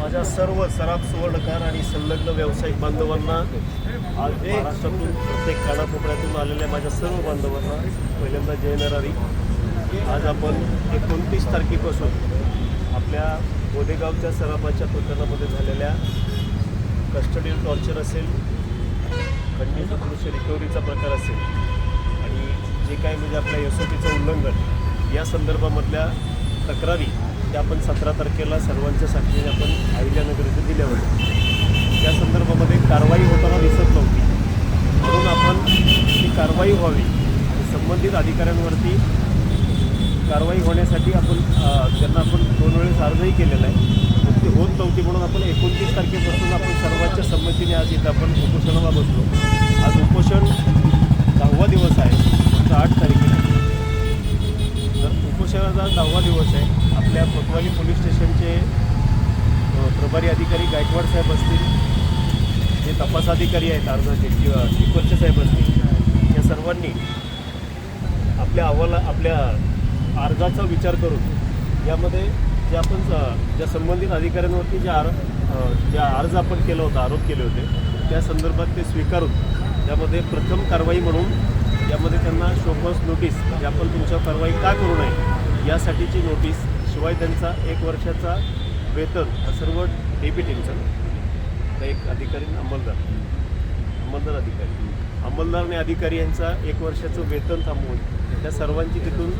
माझ्या सर्व सराफ सुवर्णकार आणि संलग्न व्यावसायिक बांधवांना, आज महाराष्ट्रातून प्रत्येक कानाकोपऱ्यातून आलेल्या माझ्या सर्व बांधवांना पहिल्यांदा जय नरारी. आज आपण 29 तारखेपासून आपल्या गोदेगावच्या सराफाच्या प्रकरणामध्ये झालेल्या कस्टडियल टॉर्चर असेल, खंडणी पुरुष रिकव्हरीचा प्रकार असेल आणि जे काही म्हणजे आपल्या SOPचं उल्लंघन या संदर्भामधल्या तक्रारी त्या आपण 17 तारखेला सर्वांच्या साक्षीने आपण अहिल्यानगर इथे दिल्या होत्या. त्या संदर्भामध्ये कारवाई होताना दिसत नव्हती, म्हणून आपण ती कारवाई व्हावी आणि संबंधित अधिकाऱ्यांवरती कारवाई होण्यासाठी आपण त्यांना आपण 2 वेळेस अर्जही केलेला आहे. पण ती होत नव्हती, म्हणून आपण 29 तारखेपासून आपण सर्वांच्या संमतीने आज इथं आपण उपोषणाला बसलो. आज उपोषण 10वा दिवस आहे, फक्त 8 तारखेला. तर उपोषणाचा 10वा दिवस आहे. आपल्या कोतवाली पोलीस स्टेशनचे प्रभारी अधिकारी गायकवाड साहेब असतील, जे तपास अधिकारी आहेत अर्जाचे किंवा चिकोलचे साहेब असतील, या सर्वांनी आपल्या अर्जाचा विचार करून यामध्ये जे आपण ज्या संबंधित अधिकाऱ्यांवरती ज्या अर्ज आपण केला होता, आरोप केले होते, त्या संदर्भात ते स्वीकारून त्यामध्ये प्रथम कारवाई म्हणून यामध्ये त्यांना शोकॉज नोटीस, म्हणजे आपण तुमच्यावर कारवाई का करू नये यासाठीची नोटीस, शिवाय त्यांचा 1 वर्षाचा वेतन सर्व डेप्युटींचं एक अधिकारी अंमलदार आणि अधिकारी यांचा 1 वर्षाचं वेतन थांबवून त्या सर्वांची तिथून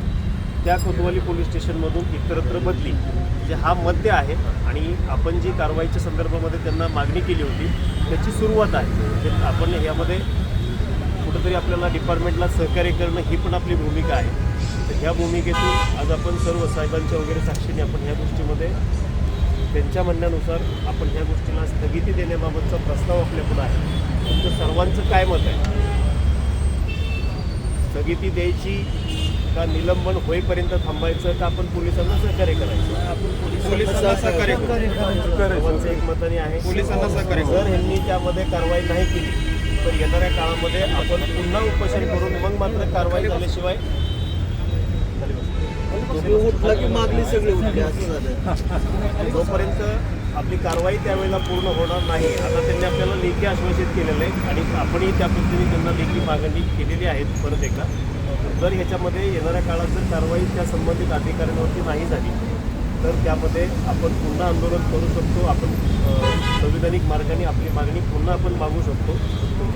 त्या कोतवाली पोलीस स्टेशनमधून इतरत्र बदली, म्हणजे हा मध्य आहे. आणि आपण जी कारवाईच्या संदर्भामध्ये त्यांना मागणी केली होती त्याची सुरुवात आहे. आपण यामध्ये कुठंतरी आपल्याला डिपार्टमेंटला सहकार्य करणं ही पण आपली भूमिका आहे. तर ह्या भूमिकेतून आज आपण सर्व साहेबांच्या वगैरे साक्षीने आपण ह्या गोष्टीमध्ये त्यांच्या म्हणण्यानुसार आपण ह्या गोष्टीला स्थगिती देण्याबाबतचा प्रस्ताव आपल्याकडे आहे. तुमचं सर्वांचं काय मत आहे? स्थगिती द्यायची का निलंबन होईपर्यंत थांबायचं का आपण पोलिसांना सहकार्य करायचं? आपण पोलिसांना सहकार्य सर्वांचं एकमताने आहे. पोलिसांना सहकार्य. जर ह्यांनी त्यामध्ये कारवाई नाही केली तर येणाऱ्या काळामध्ये आपण पुन्हा उपोषण करून मग मात्र कारवाई झाल्याशिवाय मागणी सगळी उठली असं झालं. जोपर्यंत आपली कारवाई त्यावेळेला पूर्ण होणार नाही. आता त्यांनी आपल्याला लेखी आश्वासित केलेलं आहे आणि आपणही त्या पद्धतीने त्यांना लेखी मागणी केलेली आहेत. परत एकदा जर ह्याच्यामध्ये येणाऱ्या काळात जर कारवाई त्या संबंधित अधिकाऱ्यांवरती नाही झाली तर त्यामध्ये आपण पुन्हा आंदोलन करू शकतो. आपण संविधानिक मार्गाने आपली मागणी पुन्हा आपण मागू शकतो.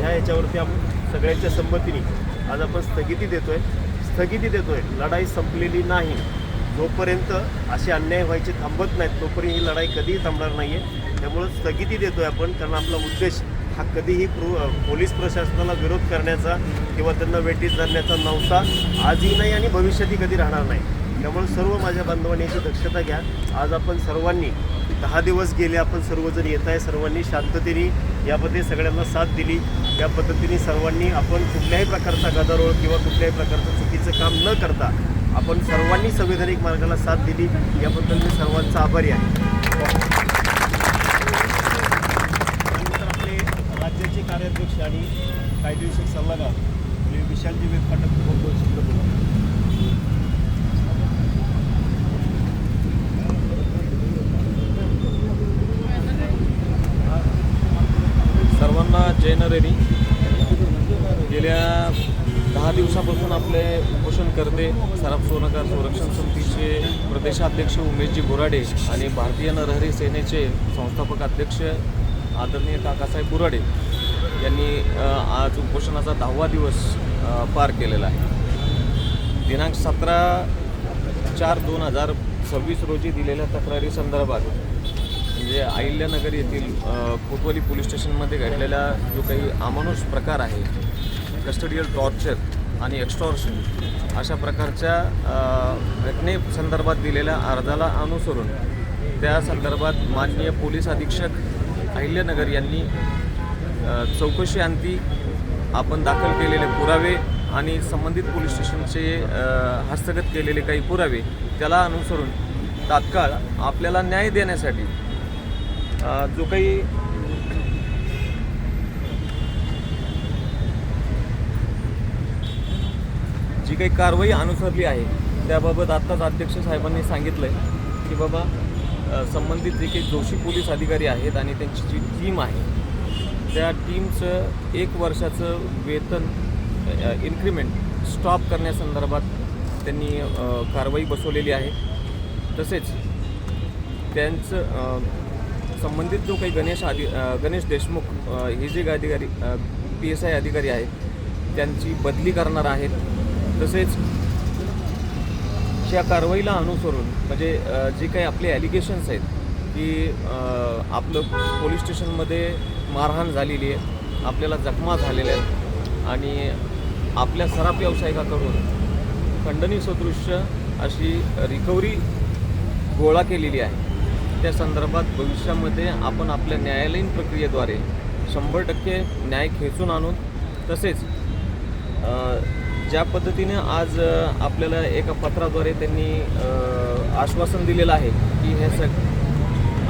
ह्याच्यावरती आपण सगळ्यांच्या संमतीने आज आपण स्थगिती देतोय. लढाई संपलेली नाही. जोपर्यंत असे अन्याय व्हायचे थांबत नाहीत तोपर्यंत ही लढाई कधीही थांबणार नाही आहे. त्यामुळं स्थगिती देतोय आपण, कारण आपला उद्देश हा कधीही पोलीस प्रशासनाला विरोध करण्याचा किंवा त्यांना वेठीस धरण्याचा नव्हता, आजही नाही आणि भविष्यातही कधी राहणार नाही. त्यामुळे सर्व माझ्या बांधवांनी याची दक्षता घ्या. आज आपण सर्वांनी 10 दिवस गेले, आपण सर्वजण येत आहे, सर्वांनी शांततेने यामध्ये सगळ्यांना साथ दिली. या पद्धतीने सर्वांनी आपण कुठल्याही प्रकारचा गदारोळ किंवा कुठल्याही प्रकारचं चुकीचं काम न करता आपण सर्वांनी संविधानिक मार्गाला साथ दिली. याबद्दल मी सर्वांचा आभारी आहे. त्यानंतर आपले राज्याचे कार्याध्यक्ष आणि कायदेविषयक सल्लागार विशालजी वेदपाठक सर्वांना जय नरेरी. गेल्या 10 दिवसापासून आपले उपोषणकर्ते सराफ सुवर्णकार संरक्षण समितीचे प्रदेशाध्यक्ष उमेशजी बोराडे आणि भारतीय नरहरी सेनेचे संस्थापक अध्यक्ष आदरणीय काकासाहेब बोराडे यांनी आज उपोषणाचा 10वा दिवस पार केलेला आहे. दिनांक 17/4/2026 रोजी दिलेल्या तक्रारी संदर्भात म्हणजे अहिल्यानगर येथील कोतवाली पोलीस स्टेशनमध्ये घडलेला जो काही अमानुष प्रकार आहे, कस्टडियल टॉर्चर आणि एक्स्टॉर्शन अशा प्रकारच्या घटनेसंदर्भात दिलेल्या अर्जाला अनुसरून त्या संदर्भात माननीय पोलीस अधीक्षक अहिल्यानगर यांनी चौकशी अंती आपण दाखल केलेले पुरावे आणि संबंधित पोलीस स्टेशनचे हस्तगत केलेले काही पुरावे त्याला अनुसरून तात्काळ आपल्याला न्याय देण्यासाठी जो काही जी काही कारवाई अनुसरली आहे त्याबाबत आत्ताच अध्यक्ष साहेबांनी सांगितलं आहे की बाबा संबंधित जे काही दोषी पोलीस अधिकारी आहेत आणि त्यांची जी टीम आहे त्या टीमचं 1 वर्षाचं वेतन इन्क्रिमेंट स्टॉप करण्यासंदर्भात त्यांनी कारवाई बसवलेली आहे. तसेच त्यांचं संबंधित जो काही गणेश देशमुख हे जे अधिकारी PSI अधिकारी आहेत त्यांची बदली करणार आहेत. तसेच या कारवाईला अनुसरून म्हणजे जे काही आपले ॲलिगेशन्स आहेत की आपलं पोलीस स्टेशनमध्ये मारहाण झालेली आहे, आपल्याला जखमा झालेल्या आहेत आणि आपल्या सराफ व्यावसायिकाकडून खंडणी सदृश्य अशी रिकव्हरी गोळा केलेली आहे. त्या संदर्भात भविष्यामध्ये आपण आपल्या न्यायालयीन प्रक्रियेद्वारे 100% न्याय खेचून आणून तसेच ज्या पद्धतीने आज आपल्याला एका पत्राद्वारे त्यांनी आश्वासन दिलेलं आहे की हे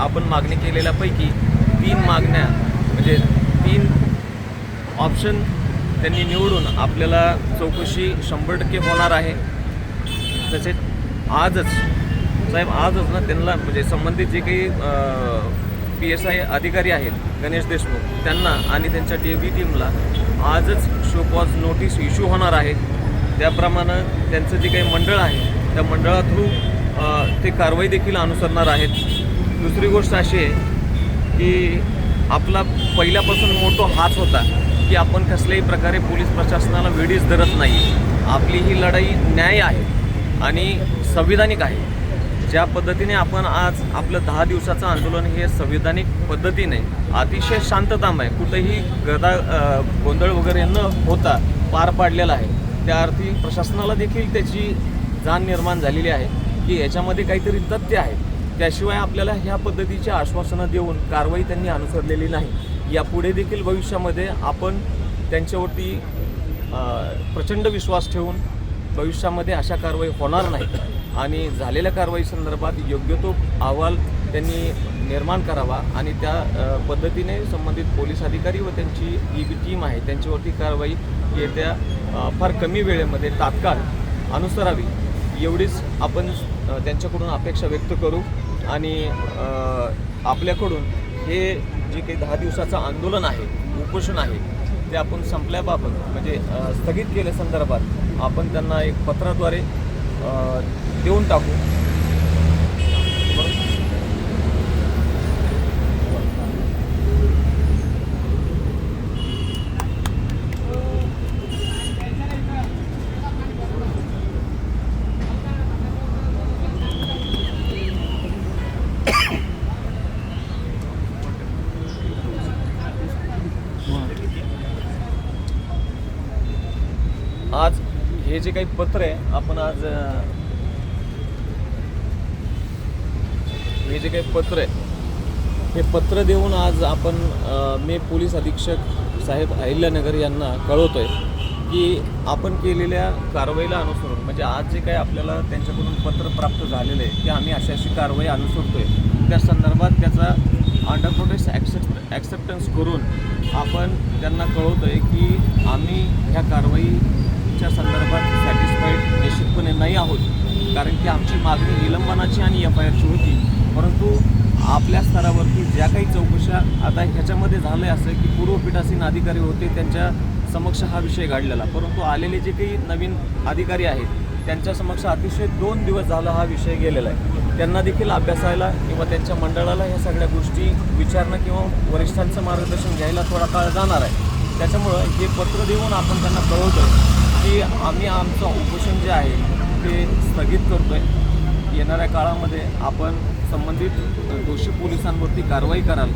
आपण मागणी केलेल्यापैकी 3 मागण्या म्हणजे 3 ऑप्शन त्यांनी निवडून आपल्याला चौकशी 100% होणार आहे. तसेच आजच ना त्यांना म्हणजे संबंधित जे काही PSI अधिकारी आहेत गणेश देशमुख त्यांना आणि त्यांच्या DB टीमला आजच शो कॉज नोटीस इश्यू होणार आहे. त्याप्रमाणे त्यांचं जे काही मंडळ आहे त्या मंडळा थ्रू ते कारवाई देखील अनुसरणार आहेत. दुसरी गोष्ट अशी आहे की आपला पहिल्यापासून मोठा हाच होता की आपण कसल्याही प्रकारे पोलीस प्रशासनाला वेळीच धरत नाही. आपली ही लढाई न्याय आहे आणि संविधानिक आहे. ज्या पद्धतीने आपण आज आपलं 10 दिवसाचं आंदोलन हे संविधानिक पद्धतीने अतिशय शांततामय कुठेही गोंधळ वगैरे न होता पार पाडलेला आहे. त्या अर्थी प्रशासनाला देखील त्याची जाण निर्माण झालेली आहे की याच्यामध्ये काहीतरी तथ्य आहे. त्याशिवाय आपल्याला ह्या पद्धतीची आश्वासनं देऊन कारवाई त्यांनी अनुसरलेली नाही. यापुढे देखील भविष्यामध्ये आपण त्यांच्यावरती प्रचंड विश्वास ठेवून भविष्यामध्ये अशा कारवाई होणार नाही आणि झालेल्या कारवाई संदर्भात योग्य तो अहवाल त्यांनी निर्माण करावा आणि त्या पद्धतीने संबंधित पोलीस अधिकारी व त्यांची जी टीम आहे त्यांच्यावरती कारवाई येत्या फार कमी वेळेमध्ये तात्काळ अनुसरावी एवढीच आपण त्यांच्याकडून अपेक्षा व्यक्त करू. आणि आपल्याकडून हे जे काही 10 दिवसाचं आंदोलन आहे उपोषण आहे ते आपण संपल्याबाबत म्हणजे स्थगित केल्यासंदर्भात आपण त्यांना एक पत्राद्वारे देऊन टाकू. आज हे जे काही पत्र आहे आपण आज हे जे काही पत्र आहे हे पत्र देऊन आज आपण मी पोलीस अधीक्षक साहेब अहिल्यानगर यांना कळवतोय की आपण केलेल्या कारवाईला अनुसरून म्हणजे आज जे काही आपल्याला त्यांच्याकडून पत्र प्राप्त झालेलं आहे की आम्ही अशी कारवाई अनुसरतोय त्या संदर्भात त्याचा अंडर प्रोटेस्ट ॲक्सेप्टन्स करून आपण त्यांना कळवतोय की आम्ही ह्या कारवाईच्या संदर्भात सॅटिस्फाईड निश्चितपणे नाही आहोत. कारण की आमची मागणी निलंबनाची आणि FIRची होती. परंतु आपल्या स्तरावरती ज्या काही चौकशा आता ह्याच्यामध्ये झालं आहे असं की पूर्व पीठासीन अधिकारी होते त्यांच्या समक्ष हा विषय काढलेला परंतु आलेले जे काही नवीन अधिकारी आहेत त्यांच्या समक्ष अतिशय 2 दिवस झाला हा विषय गेलेला आहे. त्यांना देखील अभ्यासायला किंवा त्यांच्या मंडळाला ह्या सगळ्या गोष्टी विचारणं किंवा वरिष्ठांचं मार्गदर्शन घ्यायला थोडा काळ जाणार आहे. त्याच्यामुळं हे पत्र देऊन आपण त्यांना कळवतो की आम्ही आमचं उपोषण जे आहे ते स्थगित करतो आहे. येणाऱ्या काळामध्ये आपण संबंधित दोषी पोलिसांवरती कारवाई कराल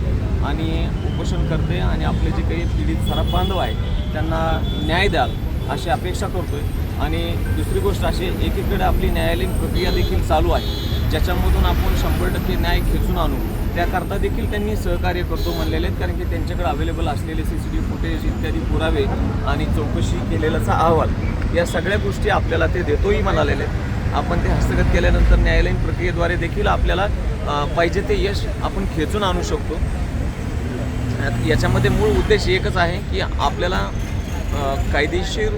आणि उपोषण करते आणि आपले जे काही पीडित सराफ बांधव आहेत त्यांना न्याय द्याल अशी अपेक्षा करतो आहे. आणि दुसरी गोष्ट अशी एकीकडे आपली न्यायालयीन प्रक्रिया देखील चालू आहे ज्याच्यामधून आपण 100% न्याय खेचून आणू त्याकरता देखील त्यांनी सहकार्य करतो म्हणलेले आहेत. कारण की त्यांच्याकडे अवेलेबल असलेले CCTV फुटेज इत्यादी पुरावे आणि चौकशी केलेलाचा अहवाल या सगळ्या गोष्टी आपल्याला ते देतोही म्हणालेले आहेत. आपण ते हस्तगत केल्यानंतर न्यायालयीन प्रक्रियेद्वारे देखील आपल्याला पाहिजे ते यश आपण खेचून आणू शकतो. याच्यामध्ये मूळ उद्देश एकच आहे की आपल्याला कायदेशीर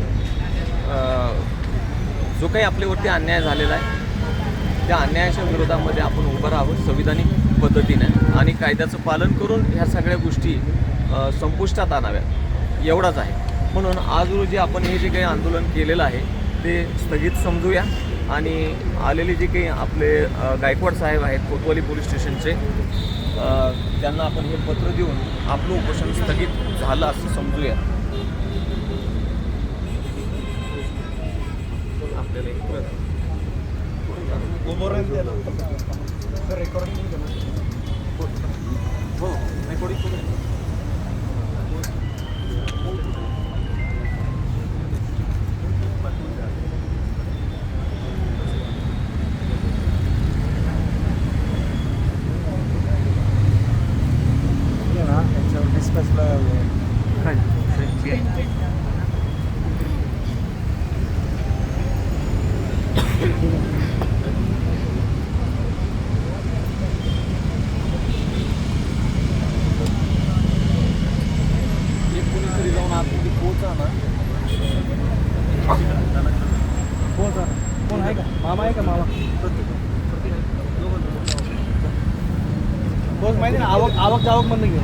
जो काही आपल्यावरती अन्याय झालेला आहे त्या अन्यायाच्या विरोधामध्ये आपण उभं राहावं संविधानिक पद्धतीने आणि कायद्याचं पालन करून ह्या सगळ्या गोष्टी संपुष्टात आणाव्यात एवढाच आहे. म्हणून आज रोजी आपण हे जे काही आंदोलन केलेलं आहे ते स्थगित समजूया आणि आलेले जे काही आपले गायकवाड साहेब आहेत कोतवाली पोलीस स्टेशनचे त्यांना आपण हे पत्र देऊन आपलं उपोषण स्थगित झालं असं समजूया. आपल्याला एक कोणीतरी जाऊन आतमध्ये पोहोचा ना. कोण आहे का मामा आहे का मामा बोल माहिती ना आवक जावक म्हणून घेऊ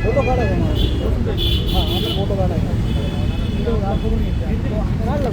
फोटो काढायचा हां फोटो काढायचा काढला